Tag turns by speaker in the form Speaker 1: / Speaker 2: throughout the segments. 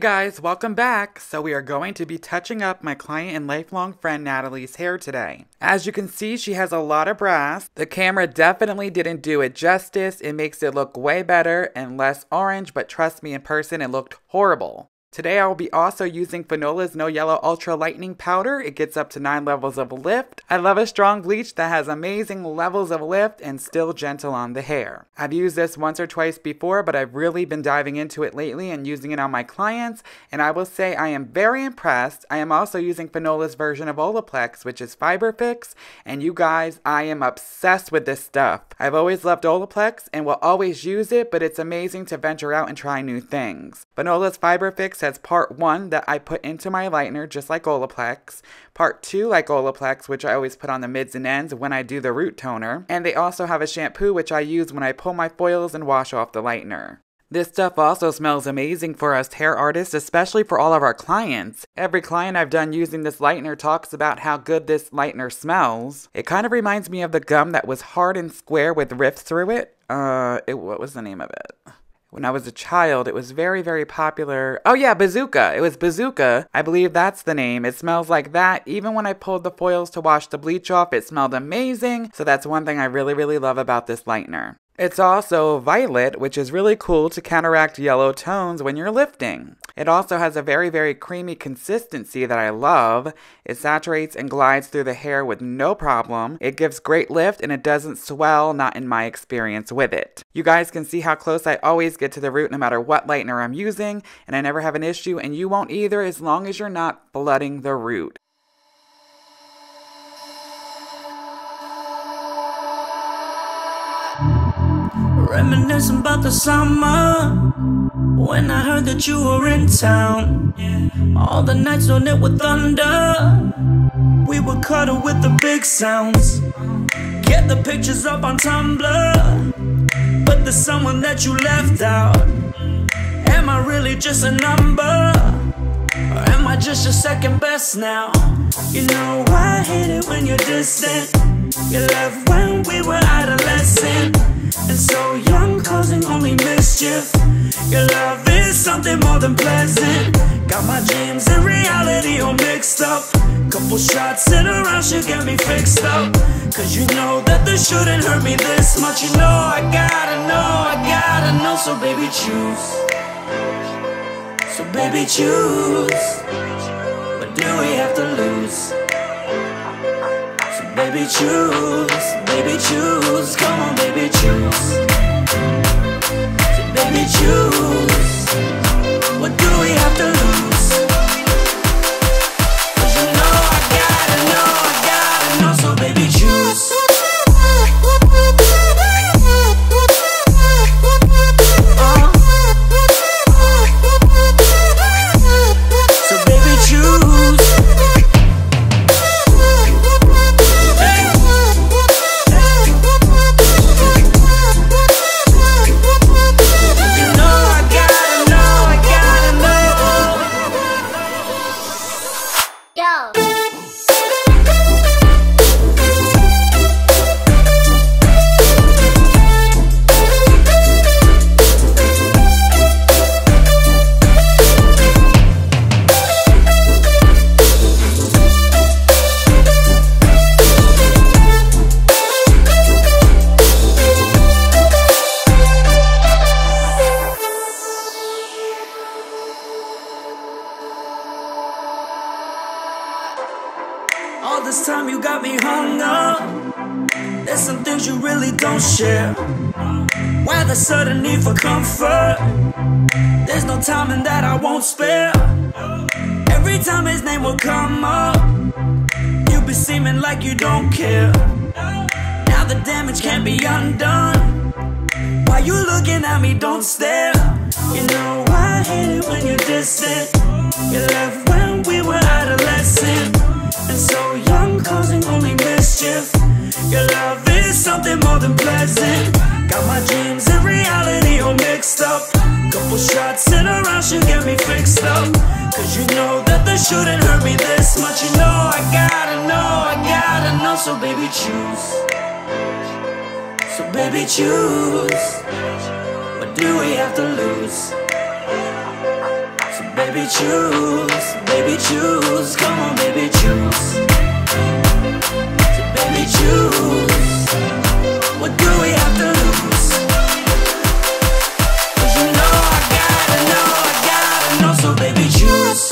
Speaker 1: Hey guys, welcome back. So we are going to be touching up my client and lifelong friend Natalie's hair today. As you can see, she has a lot of brass. The camera definitely didn't do it justice. It makes it look way better and less orange, but trust me, in person it looked horrible. Today I will be also using Fanola's No Yellow Ultra Lightening Powder. It gets up to 9 levels of lift. I love a strong bleach that has amazing levels of lift and still gentle on the hair. I've used this once or twice before, but I've really been diving into it lately and using it on my clients, and I will say I am very impressed. I am also using Fanola's version of Olaplex, which is Fiber Fix, and you guys, I am obsessed with this stuff. I've always loved Olaplex and will always use it, but it's amazing to venture out and try new things. Fanola's Fiber Fix has part 1 that I put into my lightener just like Olaplex, part 2 like Olaplex, which I always put on the mids and ends when I do the root toner, and they also have a shampoo which I use when I pull my foils and wash off the lightener. This stuff also smells amazing for us hair artists, especially for all of our clients. Every client I've done using this lightener talks about how good this lightener smells. It kind of reminds me of the gum that was hard and square with rifts through it. What was the name of it? When I was a child, it was very, very popular. Oh yeah, Bazooka. It was Bazooka. I believe that's the name. It smells like that. Even when I pulled the foils to wash the bleach off, it smelled amazing. So that's one thing I really, really love about this lightener. It's also violet, which is really cool to counteract yellow tones when you're lifting. It also has a very, very creamy consistency that I love. It saturates and glides through the hair with no problem. It gives great lift and it doesn't swell, not in my experience with it. You guys can see how close I always get to the root no matter what lightener I'm using, and I never have an issue, and you won't either as long as you're not flooding the root.
Speaker 2: Reminiscing about the summer when I heard that you were in town. All the nights on it with thunder, we would cuddle with the big sounds. Get the pictures up on Tumblr, but there's someone that you left out. Am I really just a number, or am I just your second best now? You know I hate it when you're distant. You left when we were adolescent, and so young, causing only mischief. Your love is something more than pleasant. Got my dreams and reality all mixed up. Couple shots in a round should get me fixed up. Cause you know that this shouldn't hurt me this much. You know I gotta know. So baby choose. So baby choose. What do we have to lose? Baby choose, come on baby choose. So baby choose, what do we have to lose? Cause you know I gotta know, so baby choose. So baby choose. All this time you got me hung up. There's some things you really don't share. Why the sudden need for comfort? There's no time in that I won't spare. Every time his name will come up, you be seeming like you don't care. Now the damage can't be undone. Why you looking at me? Don't stare. You know I hate it when you're distant. You left when we were adolescent, and so young, causing only mischief. Your love is something more than pleasant. Got my dreams and reality all mixed up. Couple shots in a round should get me fixed up. Cause you know that this shouldn't hurt me this much. You know I gotta know, so baby choose. So baby choose. What do we have to lose? So baby baby choose, baby choose. Come on, baby choose. So baby choose. What do we have to lose? 'Cause you know I gotta know, so baby choose.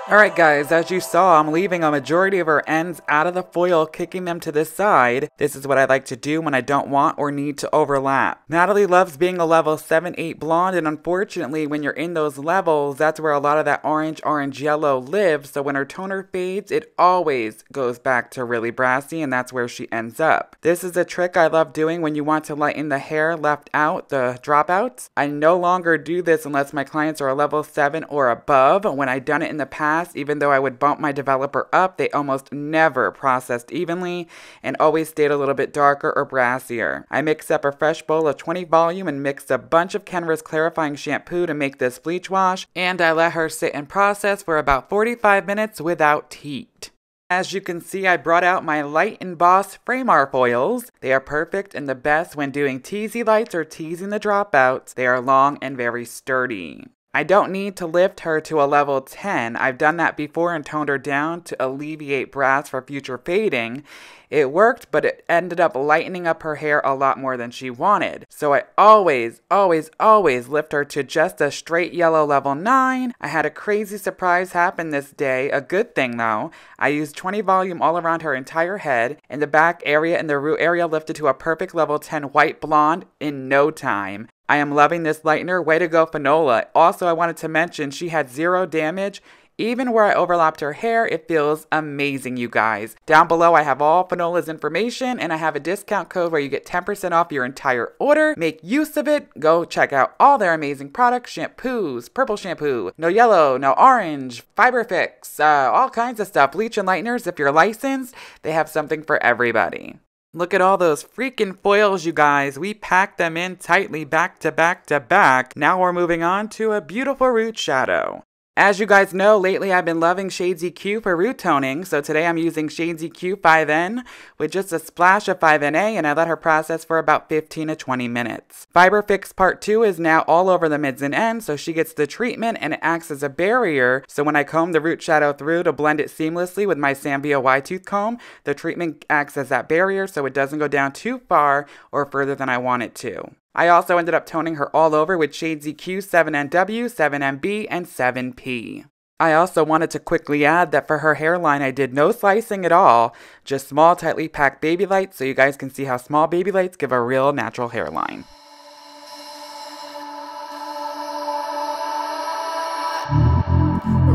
Speaker 1: Alright guys, as you saw, I'm leaving a majority of her ends out of the foil, kicking them to the side. This is what I like to do when I don't want or need to overlap. Natalie loves being a level 7-8 blonde, and unfortunately when you're in those levels, that's where a lot of that orange yellow lives, so when her toner fades, it always goes back to really brassy, and that's where she ends up. This is a trick I love doing when you want to lighten the hair left out, the dropouts. I no longer do this unless my clients are a level 7 or above. When I've done it in the past, even though I would bump my developer up, they almost never processed evenly and always stayed a little bit darker or brassier. I mix up a fresh bowl of 20 volume and mix a bunch of Kenra's clarifying shampoo to make this bleach wash, and I let her sit and process for about 45 minutes without heat. As you can see, I brought out my Light & Boss frame art foils. They are perfect and the best when doing teasy lights or teasing the dropouts. They are long and very sturdy. I don't need to lift her to a level 10. I've done that before and toned her down to alleviate brass for future fading. It worked, but it ended up lightening up her hair a lot more than she wanted. So I always lift her to just a straight yellow level 9. I had a crazy surprise happen this day. A good thing though. I used 20 volume all around her entire head, and the back area and the root area lifted to a perfect level 10 white blonde in no time. I am loving this lightener. Way to go, Fanola. Also, I wanted to mention she had 0 damage. Even where I overlapped her hair, it feels amazing, you guys. Down below, I have all Fanola's information, and I have a discount code where you get 10% off your entire order. Make use of it. Go check out all their amazing products, shampoos, purple shampoo, no yellow, no orange, fiber fix, all kinds of stuff. Bleach and lighteners, if you're licensed, they have something for everybody. Look at all those freaking foils, you guys. We packed them in tightly back to back to back. Now we're moving on to a beautiful root shadow. As you guys know, lately I've been loving Shades EQ for root toning, so today I'm using Shades EQ 5N with just a splash of 5NA, and I let her process for about 15 to 20 minutes. Fiber Fix Part 2 is now all over the mids and ends, so she gets the treatment and it acts as a barrier, so when I comb the root shadow through to blend it seamlessly with my Sambio Y-tooth comb, the treatment acts as that barrier so it doesn't go down too far or further than I want it to. I also ended up toning her all over with Shades EQ 7NW, 7MB, and 7P. I also wanted to quickly add that for her hairline I did no slicing at all, just small tightly packed baby lights so you guys can see how small baby lights give a real natural hairline.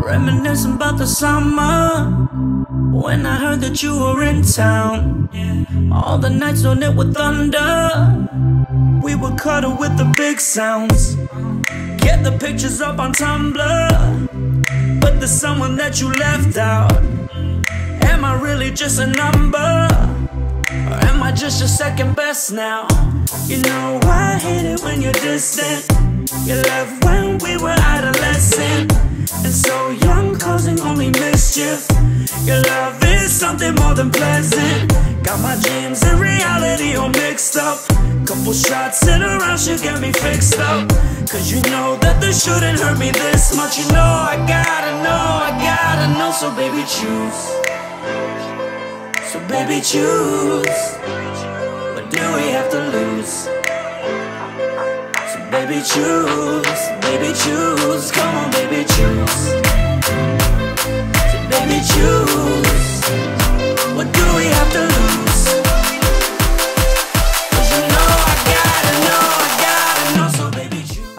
Speaker 2: Reminiscing about the summer when I heard that you were in town. All the nights on it with thunder, we would cuddle with the big sounds. Get the pictures up on Tumblr, but there's someone that you left out. Am I really just a number, or am I just your second best now? You know I hate it when you're distant. You left when we were adolescent, and so young, causing only mischief. Your love is something more than pleasant. Got my dreams and reality all mixed up. Couple shots in a round should get me fixed up. Cause you know that this shouldn't hurt me this much. You know I gotta know. So baby choose. So baby choose. What do we have to lose? So baby choose, come on baby choose. So baby choose. What do we have to lose?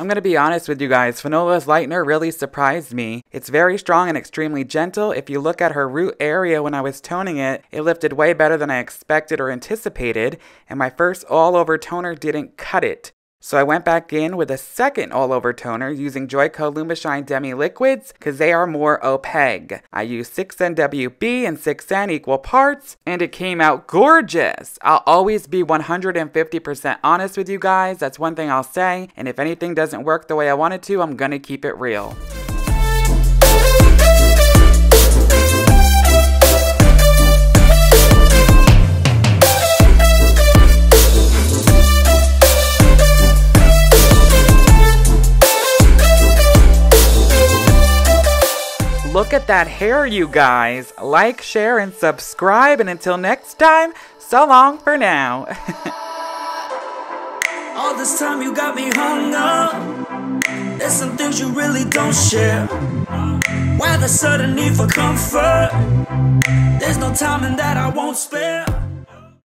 Speaker 1: I'm gonna be honest with you guys, Fanola's lightener really surprised me. It's very strong and extremely gentle. If you look at her root area when I was toning it, it lifted way better than I expected or anticipated, and my first all-over toner didn't cut it. So I went back in with a second all-over toner using Joico Lumishine Demi Liquids because they are more opaque. I used 6NWB and 6N equal parts, and it came out gorgeous. I'll always be 150% honest with you guys. That's one thing I'll say. And if anything doesn't work the way I want it to, I'm gonna keep it real. Look at that hair, you guys. Like, share, and subscribe. And until next time, so long for now.
Speaker 2: All this time you got me hung up. There's some things you really don't share. Why the sudden need for comfort? There's no time in that I won't spare.